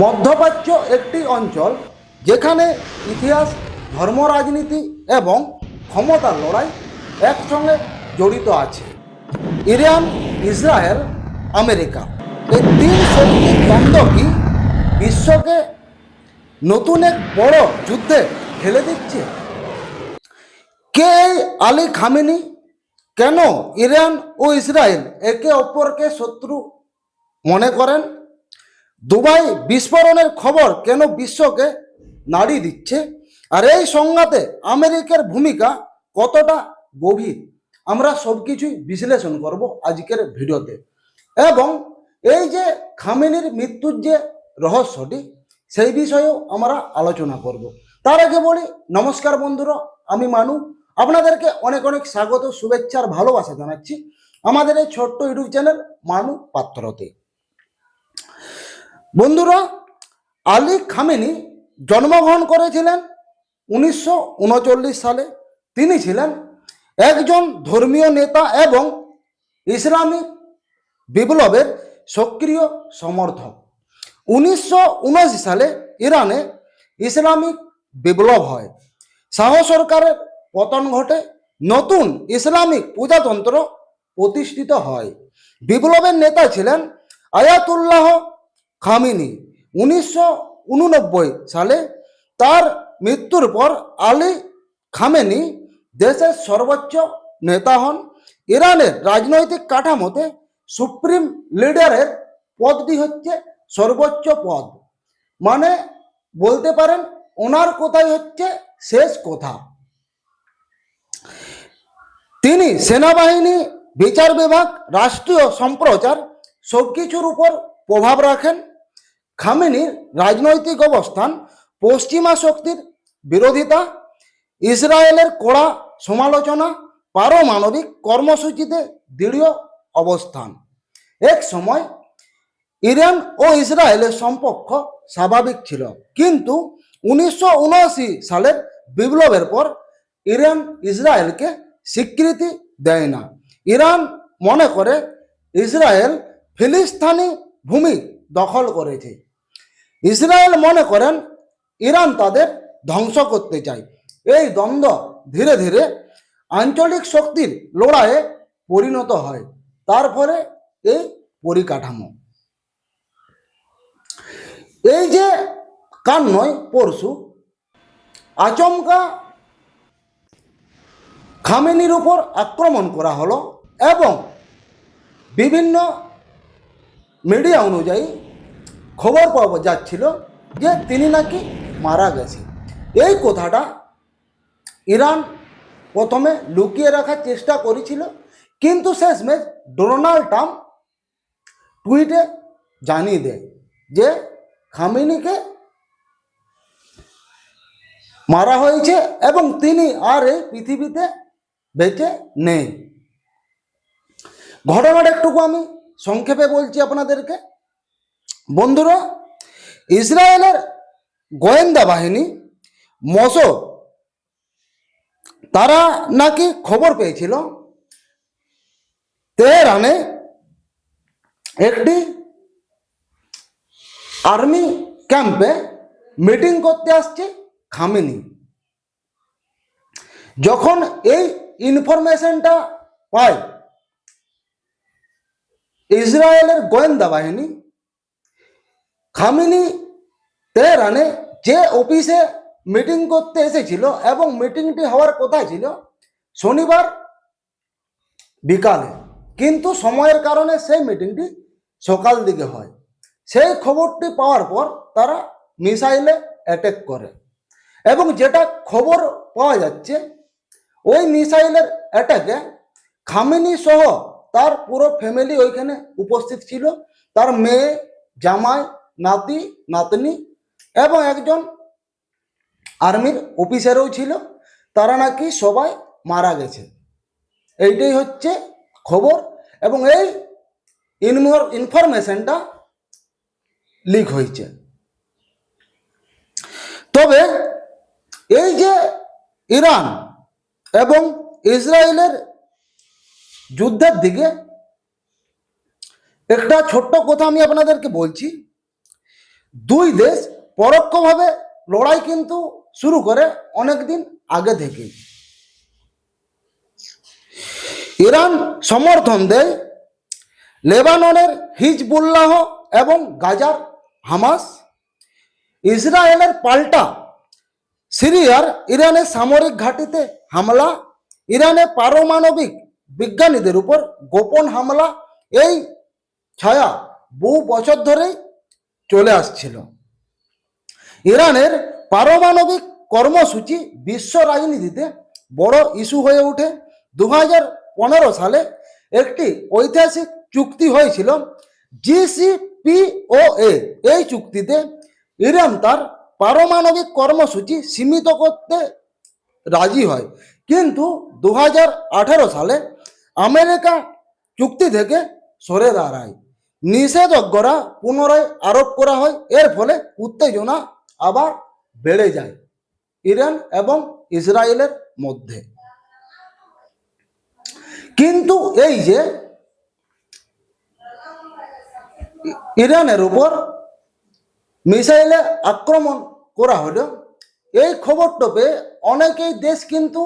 মধ্যপ্রাচ্য একটি অঞ্চল যেখানে ইতিহাস, ধর্ম, রাজনীতি এবং ক্ষমতার লড়াই একসঙ্গে জড়িত আছে। ইরান, ইসরায়েল, আমেরিকা, এই তিন শক্তির দ্বন্দ্ব কি বিশ্বকে নতুন এক বড় যুদ্ধে ঠেলে দিচ্ছে? কে এই আলী খামেনি? কেন ইরান ও ইসরায়েল একে অপরকে শত্রু মনে করেন? দুবাই বিস্ফোরণের খবর কেন বিশ্বকে নাড়ি দিচ্ছে? আর এই সংঘাতে আমেরিকার ভূমিকা কতটা গভীর? আমরা সব কিছুই বিশ্লেষণ করব আজকের ভিডিওতে। এবং এই যে খামেনির মৃত্যুর যে রহস্যটি, সেই বিষয়েও আমরা আলোচনা করব। তার আগে বলি, নমস্কার বন্ধুরা, আমি মানু। আপনাদেরকে অনেক অনেক স্বাগত, শুভেচ্ছা আর ভালোবাসা জানাচ্ছি আমাদের এই ছোট্ট ইউটিউব চ্যানেল মানু পাত্রতে। বন্ধুরা, আলী খামেনি জন্মগ্রহণ করেছিলেন 1939 সালে। তিনি ছিলেন একজন ধর্মীয় নেতা এবং ইসলামিক বিপ্লবের সক্রিয় সমর্থক। 1979 সালে ইরানে ইসলামিক বিপ্লব হয়, শাহ সরকারের পতন ঘটে, নতুন ইসলামিক পূজাতন্ত্র প্রতিষ্ঠিত হয়। বিপ্লবের নেতা ছিলেন আয়াতুল্লাহ খামেনি। 1989 সালে তার মৃত্যুর পর আলী খামেনি দেশের সর্বোচ্চ নেতা হন। ইরানের রাজনৈতিক কাঠামোতে সুপ্রিম লিডারের পদটি হচ্ছে সর্বোচ্চ পদ, মানে বলতে পারেন ওনার কথাই হচ্ছে শেষ কথা। তিনি সেনাবাহিনী, বিচার বিভাগ, রাষ্ট্রীয় সম্প্রচার সবকিছুর উপর প্রভাব রাখেন। খামেনির রাজনৈতিক অবস্থান পশ্চিমা শক্তির বিরোধিতা, ইসরায়েলের কড়া সমালোচনা, পারমাণবিক কর্মসূচিতে দৃঢ় অবস্থান। এক সময় ইরান ও ইসরায়েলের সম্পর্ক স্বাভাবিক ছিল, কিন্তু 1979 সালের বিপ্লবের পর ইরান ইসরায়েলকে স্বীকৃতি দেয় না। ইরান মনে করে ইসরায়েল ফিলিস্তিনি ভূমি দখল করেছে। ইসরায়েল মনে করেন ইরান তাদের ধ্বংস করতে চায়। এই দ্বন্দ্ব ধীরে ধীরে আঞ্চলিক শক্তির লড়াইয়ে পরিণত হয়। তারপরে এই পরিকাঠামো, এই যে কাল নয় পরশু আচমকা খামেনির উপর আক্রমণ করা হলো এবং বিভিন্ন মিডিয়া অনুযায়ী খবর পাওয়া যাচ্ছিল যে তিনি নাকি মারা গেছে। এই কথাটা ইরান প্রথমে লুকিয়ে রাখার চেষ্টা করেছিল, কিন্তু শেষমেশ ডোনাল্ড ট্রাম্প টুইটে জানিয়ে দেয় যে খামেনিকে মারা হয়েছে এবং তিনি আর এই পৃথিবীতে বেঁচে নেই। ঘটনাটা একটুকু আমি সংক্ষেপে বলছি আপনাদেরকে। বন্ধুরা, ইসরায়েলের গোয়েন্দা বাহিনী মসদ, তারা নাকি খবর পেয়েছিল তেহরানে একটি আর্মি ক্যাম্পে মিটিং করতে আসছে খামেনি। যখন এই ইনফরমেশনটা পায় ইসরায়েলের গোয়েন্দা বাহিনী, খামেনি তেহরানে যে অফিসে মিটিং করতে এসেছিল এবং মিটিংটি হওয়ার কথা ছিল শনিবার বিকালে, কিন্তু সময়ের কারণে সেই মিটিংটি সকাল দিকে হয়। সেই খবরটি পাওয়ার পর তারা মিসাইলে অ্যাটাক করে এবং যেটা খবর পাওয়া যাচ্ছে ওই মিসাইলের অ্যাটাকে খামেনি সহ তার পুরো ফ্যামিলি ওইখানে উপস্থিত ছিল। তার মেয়ে, জামাই, নাতি, নাতনি এবং একজন আর্মির অফিসারও ছিল। তারা নাকি সবাই মারা গেছে, এইটাই হচ্ছে খবর। এবং এই ইনফরমেশনটা লিক হয়েছে। তবে এই যে ইরান এবং ইসরায়েলের যুদ্ধের দিকে একটা ছোট্ট কথা আমি আপনাদেরকে বলছি। দুই দেশ পরোক্ষভাবে লড়াই কিন্তু শুরু করে অনেকদিন আগে থেকেই। ইরান সমর্থন দেয় লেবাননের হিজবুল্লাহ এবং গাজার হামাস। ইসরায়েলের পাল্টা সিরিয়ার ইরানের সামরিক ঘাঁটিতে হামলা, ইরানে পারমাণবিক বিজ্ঞানীদের উপর গোপন হামলা, এই ছায়া বহু বছর ধরেই চলে আসছিল। ইরানের পারমাণবিক কর্মসূচি বিশ্ব রাজনীতিতে বড় ইস্যু হয়ে ওঠে। 2015 সালে একটি ঐতিহাসিক চুক্তি হয়েছিল জিসিপিওএ। এই চুক্তিতে ইরান তার পারমাণবিক কর্মসূচি সীমিত করতে রাজি হয়, কিন্তু 2018 সালে আমেরিকা চুক্তি থেকে সরে দাঁড়ায়। নিষেধাজ্ঞা পুনরায় আরোপ করা হয়। এর ফলে উত্তেজনা আবার বেড়ে যায় ইরান এবং ইসরায়েলের মধ্যে। কিন্তু এই যে ইরানের উপর মিসাইলে আক্রমণ করা হলো, এই খবরটা পেয়ে অনেকেই দেশ কিন্তু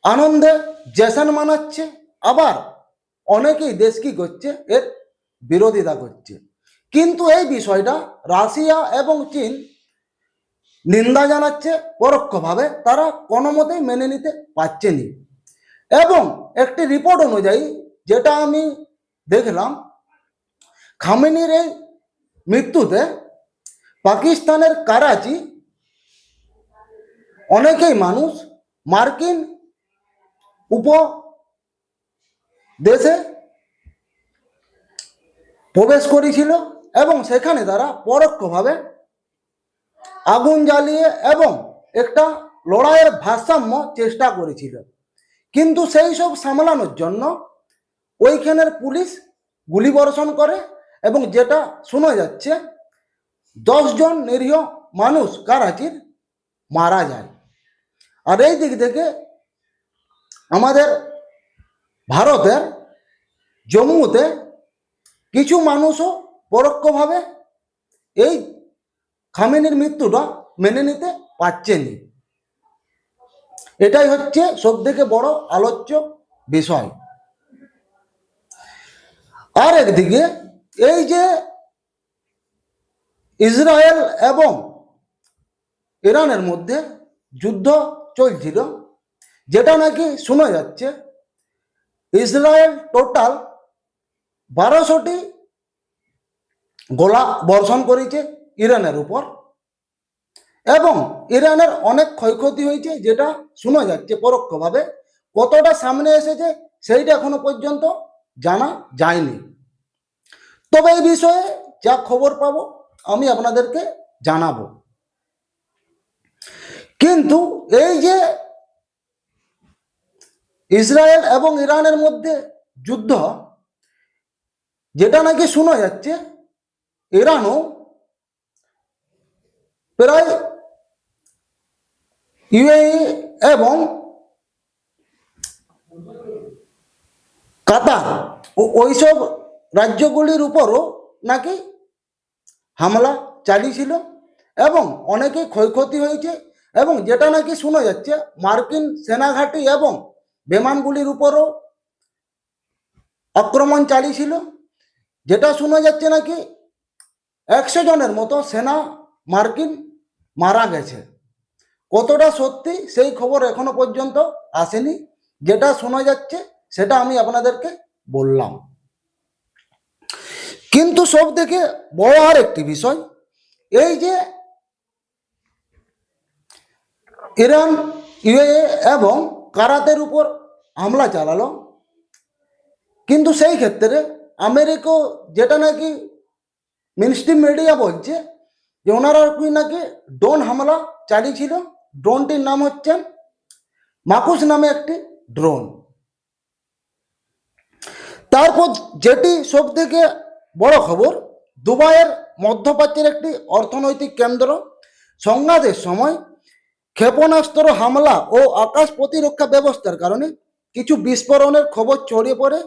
আনন্দে জেশন মানাচ্ছে, আবার অনেকেই দেশ কি করছে, এর বিরোধিতা করছে। কিন্তু এই বিষয়টা রাশিয়া এবং চীন নিন্দা জানাচ্ছে পরোক্ষভাবে, তারা কোনো মতেই মেনে নিতে পারছেনি। এবং একটি রিপোর্ট অনুযায়ী যেটা আমি দেখলাম, খামেনির এই মৃত্যুতে পাকিস্তানের করাচি অনেকেই মানুষ মার্কিন উপদেশে প্রবেশ করেছিল এবং সেখানে তারা পরোক্ষভাবে আগুন জ্বালিয়ে এবং একটা লড়াইয়ের ভারসাম্য চেষ্টা করেছিল। কিন্তু সেই সব সামলানোর জন্য ওইখানের পুলিশ গুলিবর্ষণ করে এবং যেটা শোনা যাচ্ছে 10 জন নিরীহ মানুষ করাচির মারা যায়। আর এই দিক থেকে আমাদের ভারতের জম্মুতে কিছু মানুষও পরোক্ষভাবে এই খামেনির মৃত্যুটা মেনে নিতে পারছেনি। এটাই হচ্ছে সবথেকে বড় আলোচ্য বিষয়। আর একদিকে এই যে ইসরায়েল এবং ইরানের মধ্যে যুদ্ধ চলছিল, যেটা নাকি শোনা যাচ্ছে ইসরায়েল টোটাল 1200টি গোলা বর্ষণ করেছে ইরানের উপর এবং ইরানের অনেক ক্ষয়ক্ষতি হয়েছে, যেটা শোনা যাচ্ছে পরোক্ষভাবে। কতটা সামনে এসেছে সেইটা এখনো পর্যন্ত জানা যায়নি। তবে এই বিষয়ে যা খবর পাবো আমি আপনাদেরকে জানাবো। কিন্তু এই যে ইসরায়েল এবং ইরানের মধ্যে যুদ্ধ, যেটা নাকি শোনা যাচ্ছে ইরানও প্রায় ইউএই এবং কাতার ওইসব রাজ্যগুলির উপরও নাকি হামলা চালিয়েছিল এবং অনেকেই ক্ষয়ক্ষতি হয়েছে। এবং যেটা নাকি শোনা যাচ্ছে মার্কিন সেনাঘাঁটি এবং বিমানগুলির উপরও আক্রমণ চালিয়েছিল, যেটা শোনা যাচ্ছে নাকি 100 জনের মতো সেনা মার্কিন মারা গেছে। কতটা সত্যি সেই খবর এখনো পর্যন্ত আসেনি, যেটা শোনা যাচ্ছে সেটা আমি আপনাদেরকে বললাম। কিন্তু সব থেকে বড় আর একটি বিষয়, এই যে ইরান ইউএই এবং কারাতের উপর হামলা চালালো, কিন্তু সেই ক্ষেত্রে আমেরিকা যেটা নাকি মেইনস্ট্রিম মিডিয়া বলছে যে ওনারা নাকি ড্রোন হামলা চালিয়েছিল। ড্রোনটির নাম হচ্ছে মাকুস নামে একটি ড্রোন। তারপর যেটি সব থেকে বড় খবর, দুবাইয়ের মধ্যপ্রাচ্যের একটি অর্থনৈতিক কেন্দ্র সংঘাতের সময় ক্ষেপণাস্ত্র হামলা ও আকাশ প্রতিরক্ষা ব্যবস্থার কারণে কিছু বিস্ফোরণের খবর ছড়িয়ে পড়ে।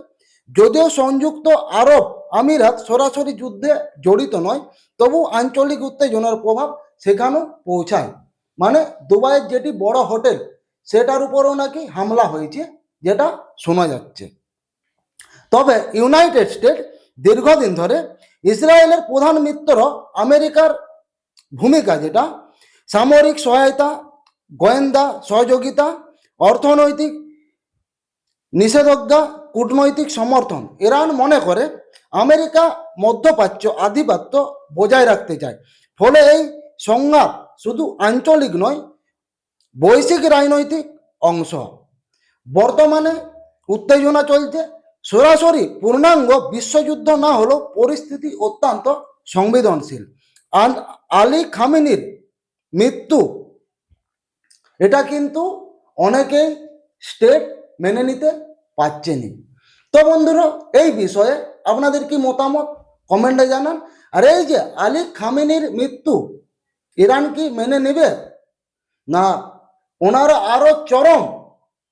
যদিও সংযুক্ত আরব আমিরাত সরাসরি যুদ্ধে জড়িত নয়, তবু আঞ্চলিক উত্তেজনার প্রভাব সেখানেও পৌঁছায়। মানে দুবাইয়ের যেটি বড় হোটেল সেটার উপরেও নাকি হামলা হয়েছে, যেটা শোনা যাচ্ছে। তবে ইউনাইটেড স্টেট দীর্ঘদিন ধরে ইসরায়েলের প্রধান মিত্র আমেরিকার ভূমিকা, যেটা সামরিক সহায়তা, গোয়েন্দা সহযোগিতা, অর্থনৈতিক নিষেধাজ্ঞা, কূটনৈতিক সমর্থন। ইরান মনে করে আমেরিকা মধ্যপ্রাচ্য আধিপত্য বজায় রাখতে চায়। ফলে এই সংঘাত শুধু আঞ্চলিক নয়, বৈশ্বিক রাজনৈতিক অংশ। বর্তমানে উত্তেজনা চলছে, সরাসরি পূর্ণাঙ্গ বিশ্বযুদ্ধ না হলেও পরিস্থিতি অত্যন্ত সংবেদনশীল। আলী খামেনির মৃত্যু, এটা কিন্তু অনেকেই স্টেট মেনে নিতে পারছেনি। তো বন্ধুরা, এই বিষয়ে আপনাদের কি মতামত কমেন্টে জানান। আর এই যে আলী খামেনির মৃত্যু, ইরান কি মেনে নেবে, না ওনারা আরো চরম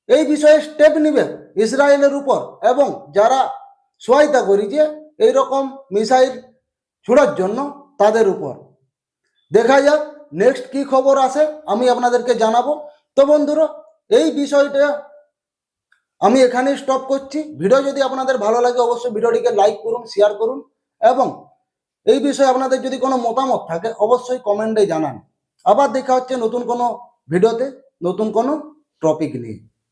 এই বিষয়ে স্টেপ নেবে ইসরায়েলের উপর, এবং যারা সহায়তা করেছে এইরকম মিসাইল ছোড়ার জন্য তাদের উপর? দেখা যাক নেক্সট কি খবর আসে, আমি আপনাদেরকে জানাবো। তো বন্ধুরা, এই বিষয়টা আমি এখানে স্টপ করছি। ভিডিও যদি আপনাদের ভালো লাগে অবশ্যই ভিডিওটিকে লাইক করুন, শেয়ার করুন, এবং এই বিষয়ে আপনাদের যদি কোনো মতামত থাকে অবশ্যই কমেন্টে জানান। আবার দেখা হচ্ছে নতুন কোনো ভিডিওতে, নতুন কোনো টপিক নিয়ে।